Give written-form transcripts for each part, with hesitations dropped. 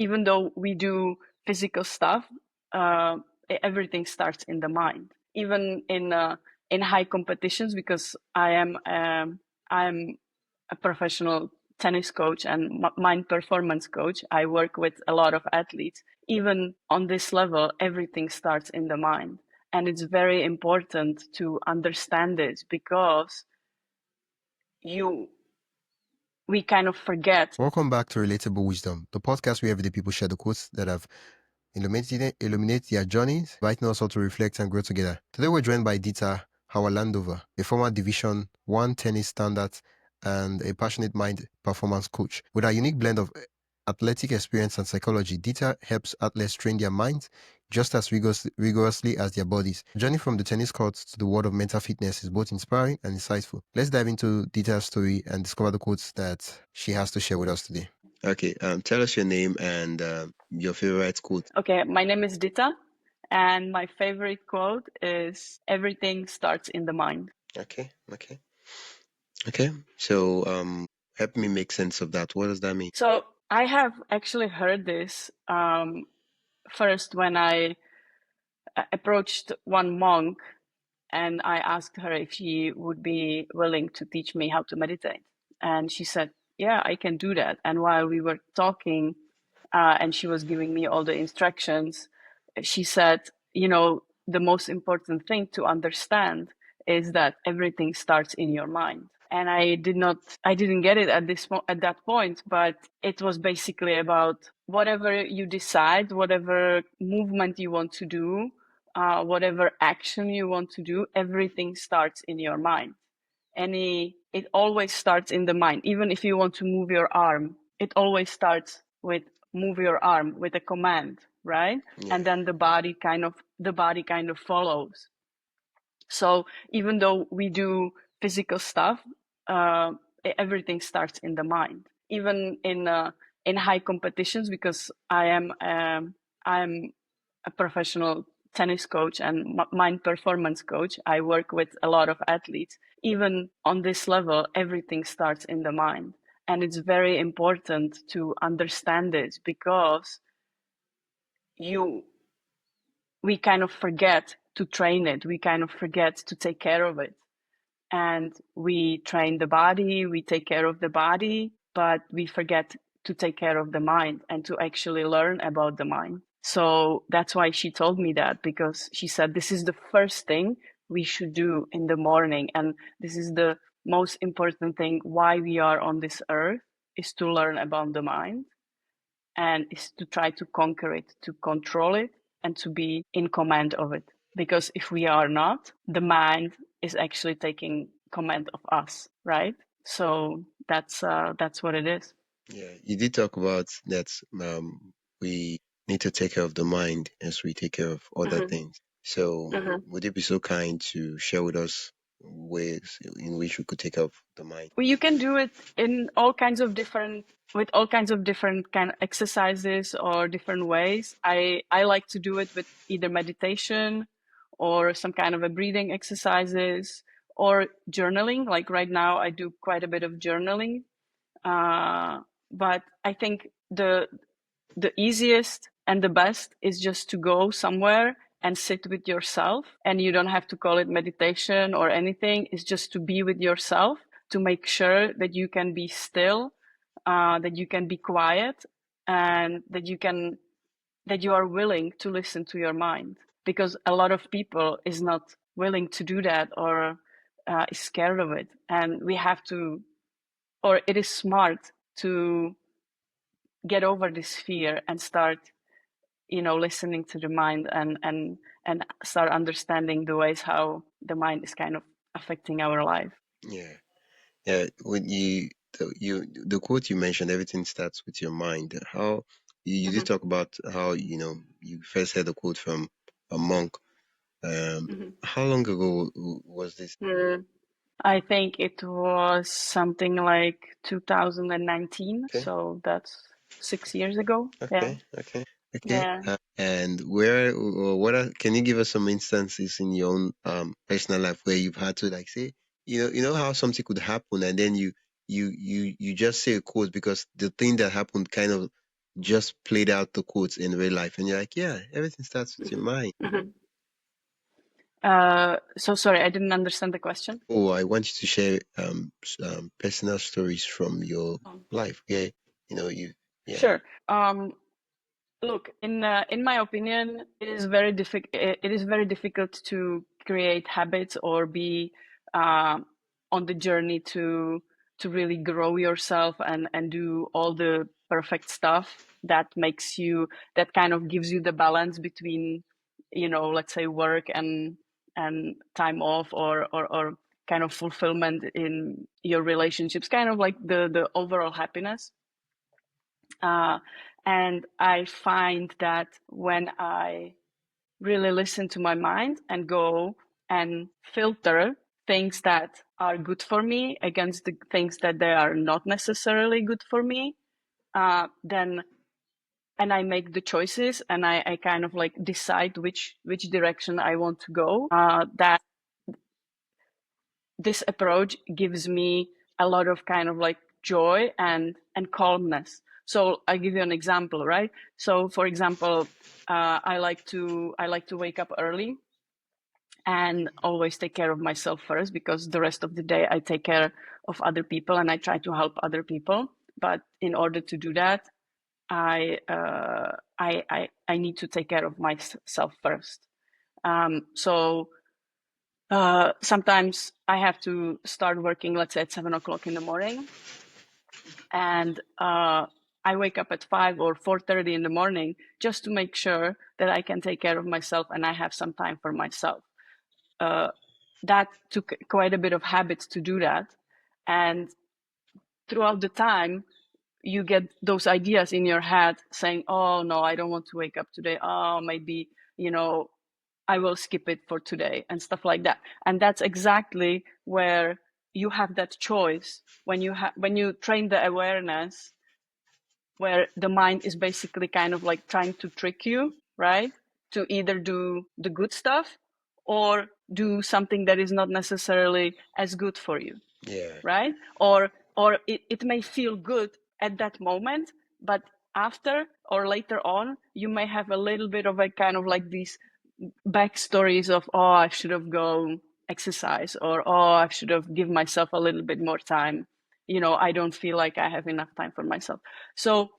even though we do physical stuff, everything starts in the mind. Even in high competitions, because I'm a professional tennis coach and mind performance coach. I work with a lot of athletes. Even on this level, everything starts in the mind. And it's very important to understand this because we kind of forget. Welcome back to Relatable Wisdom, the podcast where everyday people share the quotes that have illuminate their journeys, inviting us all to reflect and grow together. Today we're joined by Dita Hauerlandova, a former Division 1 tennis standard and a passionate mind performance coach. With her unique blend of athletic experience and psychology, Dita helps athletes train their minds just as rigorously as their bodies. The journey from the tennis court to the world of mental fitness is both inspiring and insightful. Let's dive into Dita's story and discover the quotes that she has to share with us today. Okay, tell us your name and your favorite quote. Okay, my name is Dita, and my favorite quote is "Everything starts in the mind." Okay. So, help me make sense of that. What does that mean? So I have actually heard this first when I approached one monk and I asked her if she would be willing to teach me how to meditate. And she said, yeah, I can do that. And while we were talking and she was giving me all the instructions, she said, the most important thing to understand is that everything starts in your mind. And I didn't get it at that point, but it was basically about whatever you decide, whatever movement you want to do, whatever action you want to do, everything starts in your mind. It always starts in the mind. Even if you want to move your arm, it always starts with move your arm with a command, right? Yeah. And then the body kind of follows. So even though we do physical stuff, everything starts in the mind. Even in high competitions, because I'm a professional tennis coach and mind performance coach. I work with a lot of athletes. Even on this level, everything starts in the mind. And it's very important to understand this because we kind of forget to train it. We kind of forget to take care of it. And we train the body, we take care of the body, but we forget to take care of the mind and to actually learn about the mind. So that's why she told me that, because she said this is the first thing we should do in the morning. And this is the most important thing why we are on this earth, is to learn about the mind and is to try to conquer it, to control it, and to be in command of it. Because if we are not, the mind is actually taking command of us, right? So that's what it is. Yeah, you did talk about that. We need to take care of the mind as we take care of other things. So, would you be so kind to share with us ways in which we could take care of the mind? Well, you can do it in all kinds of different kind of exercises or different ways. I like to do it with either meditation or some kind of a breathing exercises or journaling. Like right now, I do quite a bit of journaling. But I think the easiest and the best is just to go somewhere and sit with yourself. And you don't have to call it meditation or anything. It's just to be with yourself, to make sure that you can be still, that you can be quiet, and that you are willing to listen to your mind. Because a lot of people is not willing to do that or is scared of it. And we have to, or it is smart to get over this fear and start listening to the mind and start understanding the ways how the mind is kind of affecting our life. Yeah, when the quote you mentioned, everything starts with your mind. How you did talk about how you first heard the quote from a monk. How long ago was this? I think it was something like 2019. Okay. So that's 6 years ago. Okay. Yeah. And where or can you give us some instances in your own personal life where you've had to, like, say, you know how something could happen and then you just say a quote because the thing that happened kind of just played out the quotes in real life, and you're like, yeah, everything starts with your mind. Mhm. So sorry, I didn't understand the question. Oh, I want you to share personal stories from your Oh. life. Yeah, you. Yeah. Sure. Look, in my opinion, it is very difficult to create habits or be uh, on the journey to really grow yourself and do all the perfect stuff that makes you that kind of gives you the balance between, let's say work and time off or kind of fulfillment in your relationships, kind of like the overall happiness. Uh, and I find that when I really listen to my mind and go and filter things that are good for me against the things that they are not necessarily good for me, then and I make the choices and I kind of like decide which direction I want to go. That this approach gives me a lot of kind of like joy and calmness. So I give you an example, right? So for example, I like to wake up early and always take care of myself first, because the rest of the day I take care of other people and I try to help other people. But in order to do that, I need to take care of myself first. So sometimes I have to start working, let's say at 7 o'clock in the morning, and I wake up at 5 or 4:30 in the morning just to make sure that I can take care of myself and I have some time for myself. That took quite a bit of habits to do that, and throughout the time, you get those ideas in your head saying, "Oh no, I don't want to wake up today. Oh, maybe you know I will skip it for today," and stuff like that. And that's exactly where you have that choice when you train the awareness, where the mind is basically kind of like trying to trick you, right? To either do the good stuff or do something that is not necessarily as good for you, Yeah. right? Or it may feel good at that moment, but after or later on, you may have a little bit of a kind of like these backstories of, oh, I should have gone exercise, or oh, I should have give myself a little bit more time. I don't feel like I have enough time for myself. So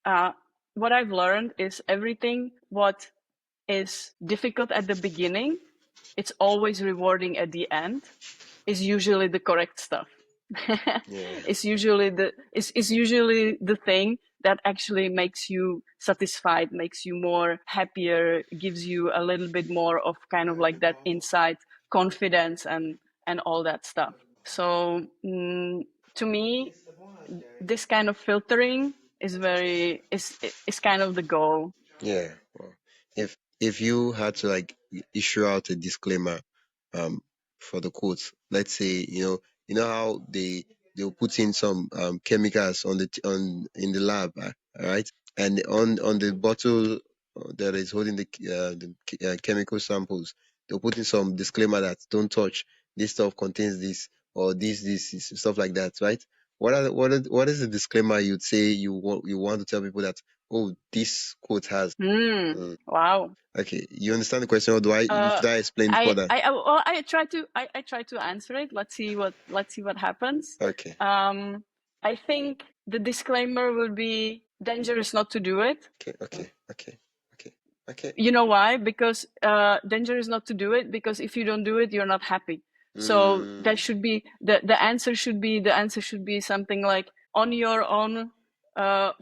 uh, what I've learned is everything what is difficult at the beginning, it's always rewarding at the end, is usually the correct stuff. Yeah. It's usually the thing that actually makes you satisfied, makes you more happier, gives you a little bit more of kind of like that insight, confidence, and all that stuff. So to me, this kind of filtering is kind of the goal. Yeah. Well, if you had to like issue out a disclaimer um for the quotes, let's say, how they'll put in some chemicals on on in the lab, all right, and on the bottle that is holding the chemical samples, they'll put in some disclaimer that don't touch, this stuff contains this, or this stuff like that, right? What is the disclaimer you'd say you want to tell people that, oh, this quote has. Wow. Okay, you understand the question, or should I explain further? Well, I try to answer it. Let's see what happens. Okay, I think the disclaimer would be dangerous not to do it. okay. You know why? Because danger is not to do it, because if you don't do it, you're not happy. So that should be the answer should be something like, on your own. Uh,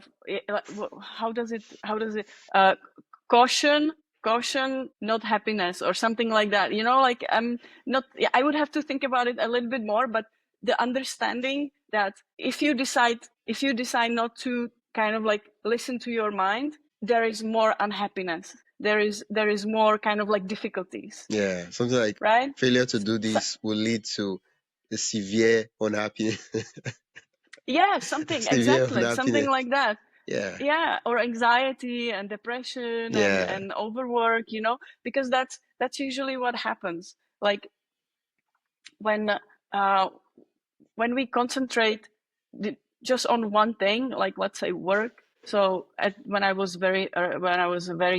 how does it uh, caution, not happiness, or something like that. Like, I'm not. I would have to think about it a little bit more, but the understanding that if you decide not to kind of like listen to your mind, there is more unhappiness, there is more kind of like difficulties, Yeah, something like right? failure to do this will lead to a severe unhappiness. Yeah, something Severe exactly, something unhappiness. like that. Yeah, Yeah, or anxiety and depression and yeah, and overwork, because that's usually what happens. Like, when uh when we concentrate just on one thing, like let's say work, So when I was very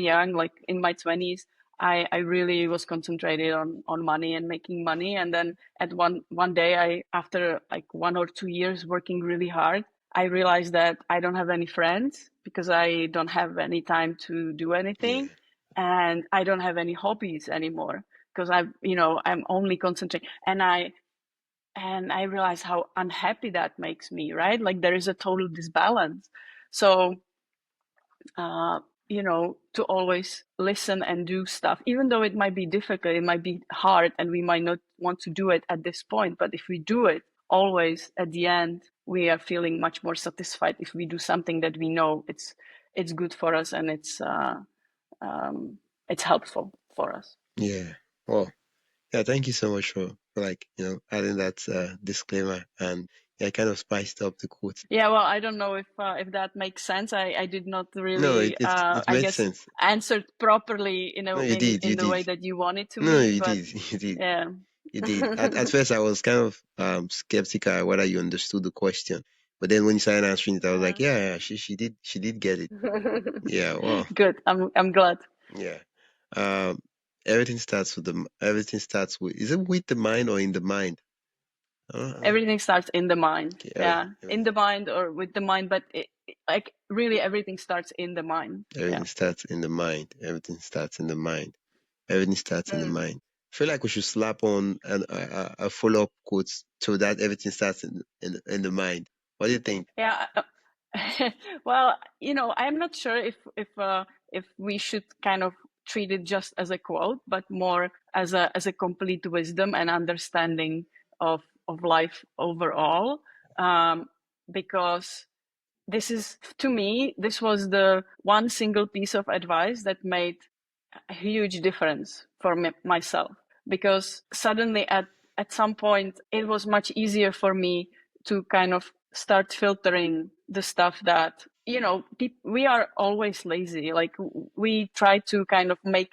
young, like in my 20s, I really was concentrated on money and making money. And then at one day, after like 1 or 2 years working really hard, I realized that I don't have any friends because I don't have any time to do anything, Yeah. and I don't have any hobbies anymore because I'm only concentrating, and I realize how unhappy that makes me, right? Like there is a total disbalance. So, to always listen and do stuff, even though it might be difficult, it might be hard, and we might not want to do it at this point. But if we do it, always at the end, we are feeling much more satisfied if we do something that we know it's good for us and it's helpful for us. Yeah. Well, yeah, thank you so much for like, adding that disclaimer, and yeah, kind of spiced up the quote. Yeah, well, I don't know if that makes sense. I did not No, really, it I made guess, sense. answered properly in No, a you did, you in the did. way that you wanted to No, me, you but did, you did. yeah. You did. At first, I was kind of skeptical whether you understood the question, but then when you started answering it, I was like, Uh, yeah, yeah, she did get it. Yeah, well, Good. I'm glad. yeah. Um, everything starts with, is it with the mind or in the mind? Everything starts in the mind. Okay, Yeah, in everything, the mind or with the mind, but like really everything starts in the mind. Yeah. everything starts in the mind. Everything starts in the mind. Everything starts in the Mm. mind. I feel like we should slap on a follow up quote to that. Everything starts in the mind. What do you think? Yeah. Well, I'm not sure if we should kind of treat it just as a quote, but more as a complete wisdom and understanding of life overall. Um, because to me, this was the one single piece of advice that made a huge difference for myself, because suddenly at some point it was much easier for me to kind of start filtering the stuff that we are always lazy, like we try to kind of make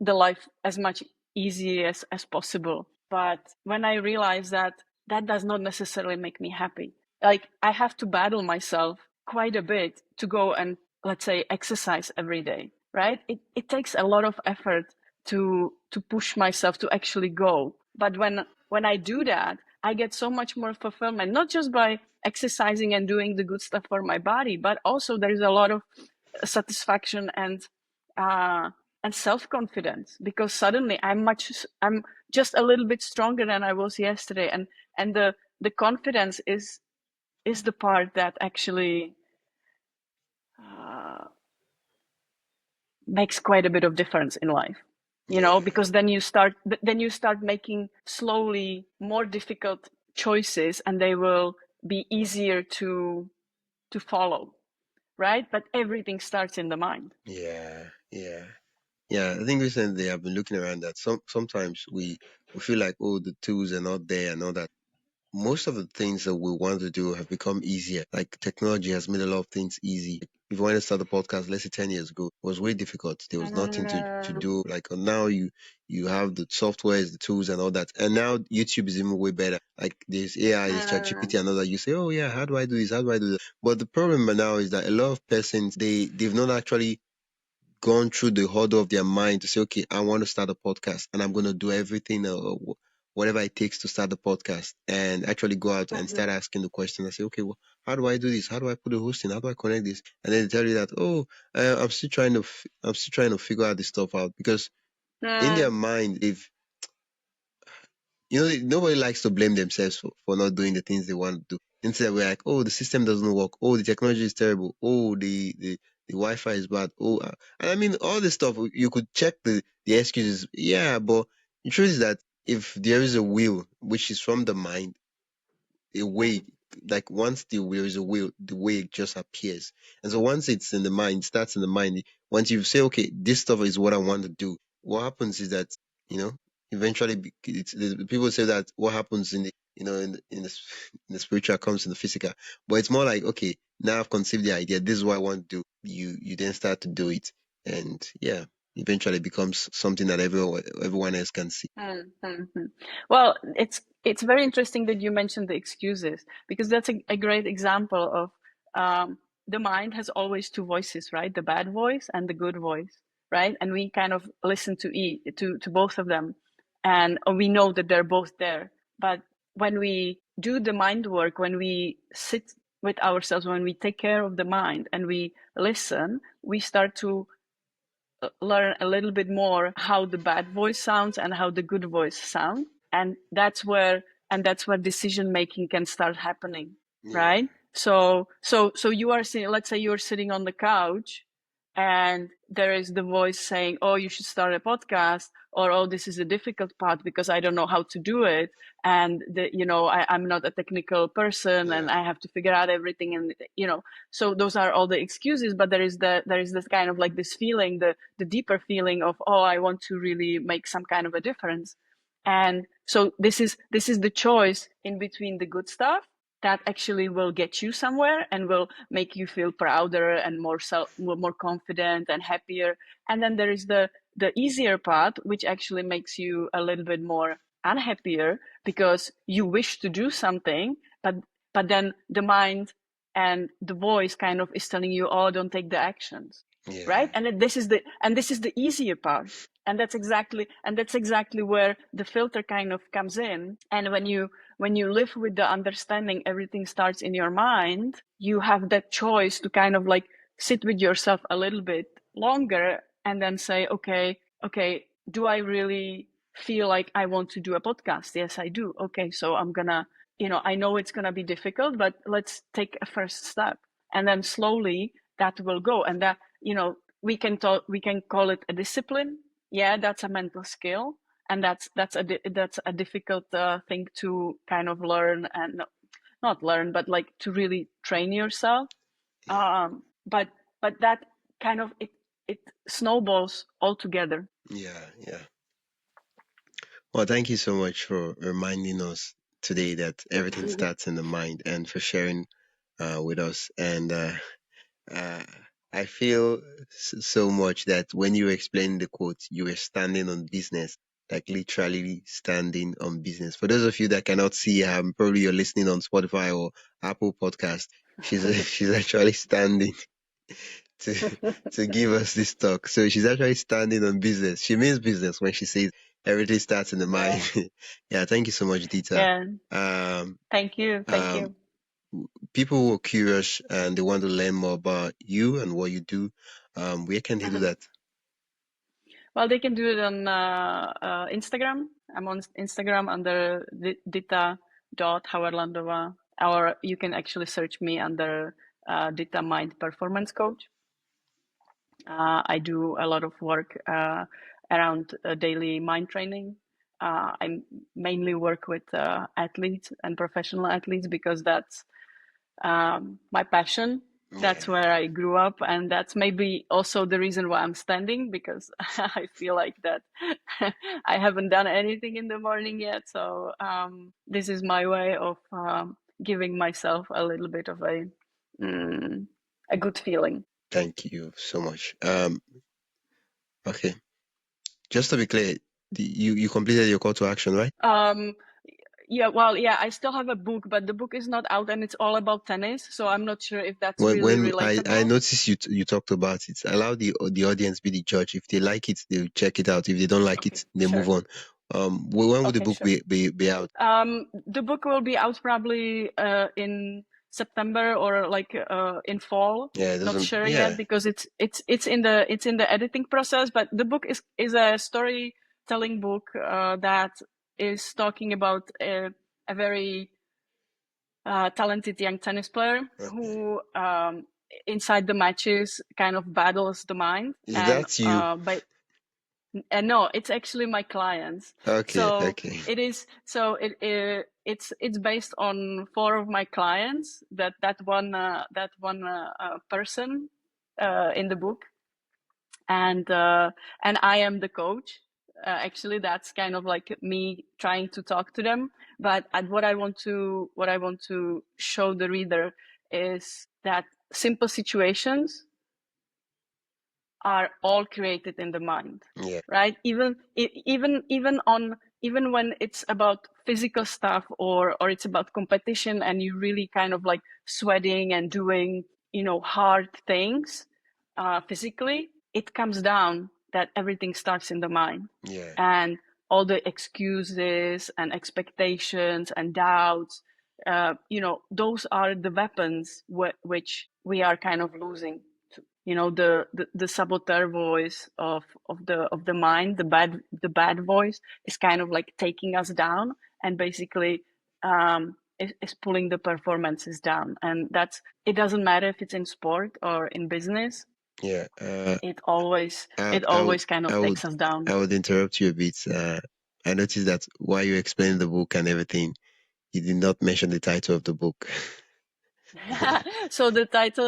the life as much easy as possible. But when I realized that that does not necessarily make me happy, like I have to battle myself quite a bit to go and, let's say, exercise every day, right? It takes a lot of effort to push myself to actually go. But when I do that, I get so much more fulfillment, not just by exercising and doing the good stuff for my body, but also there is a lot of satisfaction uh, and self-confidence, because suddenly I'm just a little bit stronger than I was yesterday, and the confidence is the part that actually uh, makes quite a bit of difference in life, Yeah, because then you start making slowly more difficult choices, and they will be easier to follow, right? But everything starts in the mind. yeah, yeah. Yeah, I think recently I've been looking around that sometimes we feel like, oh, the tools are not there and all that. Most of the things that we want to do have become easier. Like technology has made a lot of things easy. If you wanted to start a podcast, let's say 10 years ago, it was way difficult. There was nothing to do. Like now you have the softwares, the tools and all that. And now YouTube is even way better. Like there's AI, there's ChatGPT and all that. You say, oh yeah, how do I do this? How do I do that? But the problem now is that a lot of persons they've not actually gone through the hurdle of their mind to say, okay, I want to start a podcast and I'm going to do everything, whatever it takes to start the podcast, and actually go out and start asking the question and say, okay, well, how do I do this? How do I put the host in? How do I connect this? And then they tell you that, oh, I'm still trying to figure out this stuff out, because in their Mm, mind, they've nobody likes to blame themselves for not doing the things they want to do. Instead, we're like, oh, the system doesn't work. Oh, the technology is terrible. Oh, the Wi-Fi is bad. Oh, and I mean, all this stuff, you could check the excuses. Yeah, but the truth is that if there is a will, which is from the mind, a way, like once there is a will, the way just appears. And so once it's in the mind, it starts in the mind. Once you say, okay, this stuff is what I want to do, what happens is that, you know, eventually the people say that what happens in the, in the spiritual comes in the physical. But it's more like, okay, now I've conceived the idea, this is what I want to do. You then start to do it. And yeah, eventually it becomes something that everyone else can see. mm, mm, mm. Well, it's very interesting that you mentioned the excuses, because that's a great example of the mind has always two voices, right? The bad voice and the good voice, right? And we kind of listen to both of them, and we know that they're both there. But when we do the mind work, when we sit with ourselves, when we take care of the mind and we listen, we start to learn a little bit more how the bad voice sounds and how the good voice sounds, and that's where decision making can start happening, right? So you are sitting, let's say you're sitting on the couch, and there is the voice saying, oh, you should start a podcast, or oh, this is a difficult part because I don't know how to do it, and I'm not a technical person, and I have to figure out everything, and so those are all the excuses. But there is this kind of like this feeling, the deeper feeling of, oh, I want to really make some kind of a difference. And so this is the choice in between the good stuff that actually will get you somewhere and will make you feel prouder and more confident and happier. And then there is the easier part, which actually makes you a little bit more unhappier because you wish to do something, but then the mind and the voice kind of is telling you, oh, don't take the actions, right? And this is the easier part. And that's exactly where the filter kind of comes in. And when you live with the understanding everything starts in your mind, you have that choice to kind of like sit with yourself a little bit longer and then say, okay, do I really feel like I want to do a podcast? Yes, I do. Okay, so I'm gonna, I know it's gonna be difficult, but let's take a first step. And then slowly that will go. And that, we can call it a discipline. Yeah, that's a mental skill, and that's a difficult thing to kind of learn, and not learn, but like to really train yourself. But that kind of it snowballs all together. Yeah. Well, thank you so much for reminding us today that everything starts in the mind, and for sharing with us. And uh, I feel so much that when you explained the quote, you were standing on business, like literally standing on business. For those of you that cannot see, probably you're listening on Spotify or Apple Podcast. She's actually standing to give us this talk. So she's actually standing on business. She means business when she says everything starts in the mind. Yeah, thank you so much, Dita. Yeah. Thank you. People who are curious and they want to learn more about you and what you do, where can they do that? Well, they can do it on Instagram. I'm on Instagram under Dita.Hauerlandova, or you can actually search me under Dita Mind Performance Coach. I do a lot of work around daily mind training. I mainly work with athletes and professional athletes because that's my passion. That's where I grew up, and that's maybe also the reason why I'm standing, because I feel like that I haven't done anything in the morning yet. So this is my way of giving myself a little bit of a good feeling. Thank you so much. Okay, just to be clear, you completed your call to action, right? Yeah, well, yeah, I still have a book, but the book is not out, and it's all about tennis. So I'm not sure if that's really When I relatable. noticed you talked about it, allow the audience be the judge. If they like it, they'll check it out. If they don't like it, they move on. When will the book be out? The book will be out probably in September or like in fall. Yeah, Not sure yet, because it's in the editing process. But the book is a storytelling book that is talking about a very talented young tennis player who inside the matches kind of battles the mind. Is that you? No, it's actually my clients. Okay. It is. So it's based on 4 of my clients. That one person in the book, and I am the coach. Actually, that's kind of like me trying to talk to them. But what I want to show the reader is that simple situations are all created in the mind. Yeah. Right? Even when it's about physical stuff, or it's about competition, and you really kind of like sweating and doing hard things physically, it comes down that everything starts in the mind. Yeah. And all the excuses and expectations and doubts, those are the weapons which we are kind of losing. The saboteur voice of the mind, the bad voice, is kind of like taking us down, and basically is pulling the performances down. And it doesn't matter if it's in sport or in business. Yeah. It always kind I of would takes us down. I would interrupt you a bit. I noticed that while you explained the book and everything, you did not mention the title of the book. So the title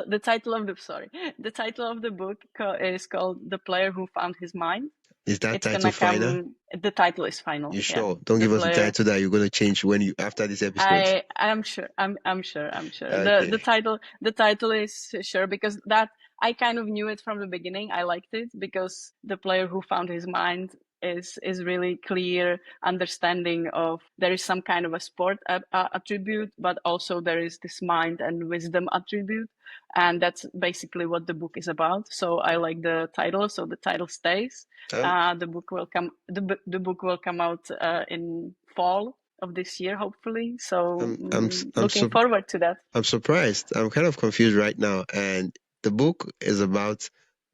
of the book is called "The Player Who Found His Mind." Is that It's title gonna final? come. The title is final. You Yeah, sure? Don't the give us the player. title that you're gonna change after this episode. I'm sure. I'm sure. The Okay. title is sure, because that I kind of knew it from the beginning. I liked it because the player who found his mind is really clear understanding of there is some kind of a sport attribute, but also there is this mind and wisdom attribute, and that's basically what the book is about. So I like the title, so the title stays. The book will come. The book will come out in fall of this year, hopefully. So looking forward to that. I'm surprised. I'm kind of confused right now. And the book is about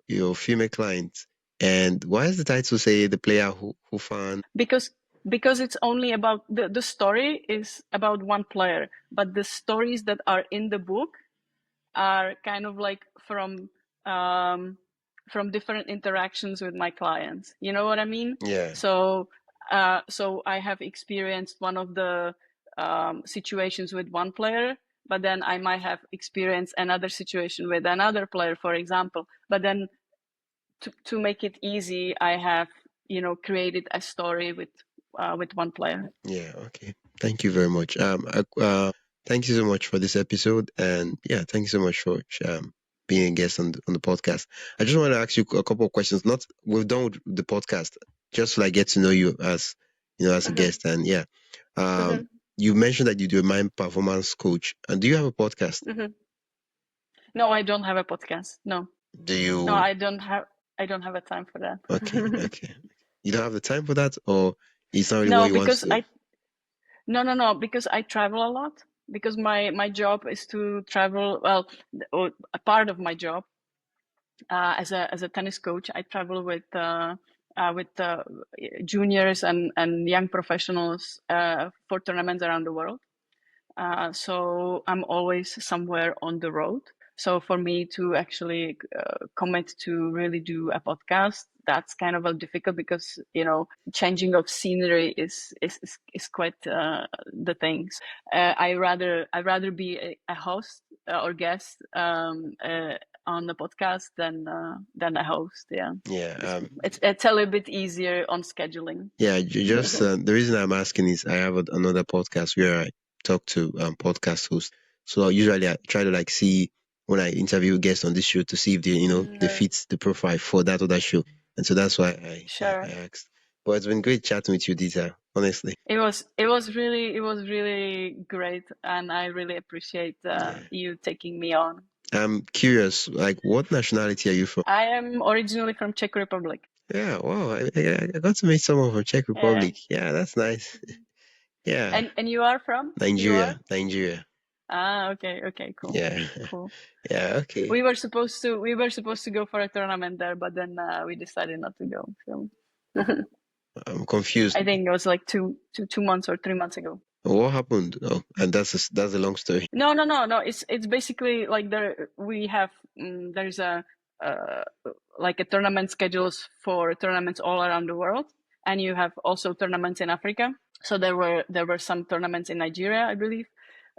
your female clients. And why does the title say the player who found? Because it's only about the story is about one player, but the stories that are in the book are kind of like from different interactions with my clients. You know what I mean? Yeah. So I have experienced one of the situations with one player, but then I might have experienced another situation with another player, for example. But then to make it easy, I have created a story with one player. Yeah. Okay. Thank you very much. Thank you so much for this episode, and yeah, thank you so much for being a guest on the podcast. I just want to ask you a couple of questions. Not we're done with the podcast, just to like get to know you as as a guest, and yeah. You mentioned that you do a mind performance coach, and do you have a podcast? No, I don't have a podcast. No. Do you? No, I don't have a time for that. Okay. Okay. You don't have the time for that, or it's not really No, what you want because to do? No, because I travel a lot. Because my job is to travel. Well, a part of my job as a tennis coach, I travel with juniors and young professionals for tournaments around the world. So I'm always somewhere on the road. So for me to actually commit to really do a podcast, that's kind of difficult, because changing of scenery is quite the things. I rather be a host or guest on the podcast than a host. Yeah. Yeah. It's a little bit easier on scheduling. Yeah, just the reason I'm asking is I have another podcast where I talk to podcast hosts. So usually I try to like see when I interview guests on this show to see if they fit the profile for that other show, and so that's why I asked. But it's been great chatting with you, Dita. Honestly, it was really great, and I really appreciate you taking me on. I'm curious, like, what nationality are you from? I am originally from Czech Republic. Yeah, wow, I got to meet someone from Czech Republic. Yeah, that's nice. Yeah. And you are from? Nigeria. Nigeria. Okay, cool. Yeah. Cool. Yeah, okay. We were supposed to go for a tournament there, but then we decided not to go. So I'm confused. I think it was like 2 months or 3 months ago. What happened? Oh, and that's a long story. No. It's basically like there's a like a tournament schedules for tournaments all around the world, and you have also tournaments in Africa. So there were some tournaments in Nigeria, I believe,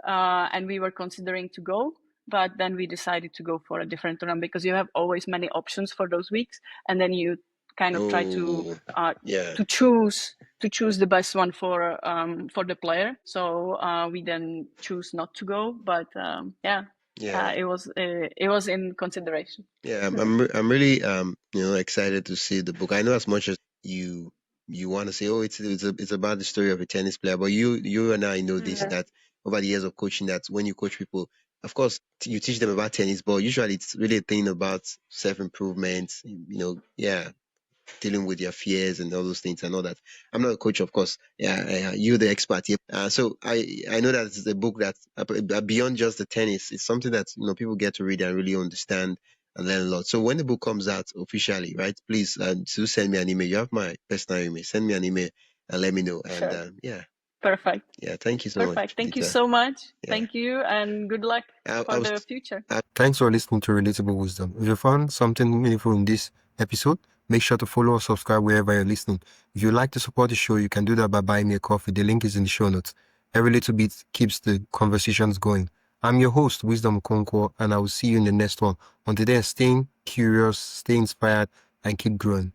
and we were considering to go, but then we decided to go for a different tournament, because you have always many options for those weeks, and then you kind of try to choose the best one for the player. So we then choose not to go, but it was in consideration. Yeah, I'm really excited to see the book. I know as much as you want to say, oh, it's about the story of a tennis player, but you and I know this, that over the years of coaching, that when you coach people, of course, you teach them about tennis, but usually it's really a thing about self-improvement, yeah, dealing with their fears and all those things and all that. I'm not a coach, of course. Yeah, you're the expert here. So I know that it's a book that beyond just the tennis, it's something that people get to read and really understand and learn a lot. So when the book comes out officially, right? Please do send me an email. You have my personal email. Send me an email and let me know. And Sure. yeah, Perfect. yeah. Thank you so much, Perfect. Thank you Dita. so much. Yeah. Thank you, and good luck I for was the future. Thanks for listening to Relatable Wisdom. If you found something meaningful in this episode, make sure to follow or subscribe wherever you're listening. If you'd like to support the show, you can do that by buying me a coffee. The link is in the show notes. Every little bit keeps the conversations going. I'm your host, Wisdom Okonkwo, and I will see you in the next one. Until then, stay curious, stay inspired, and keep growing.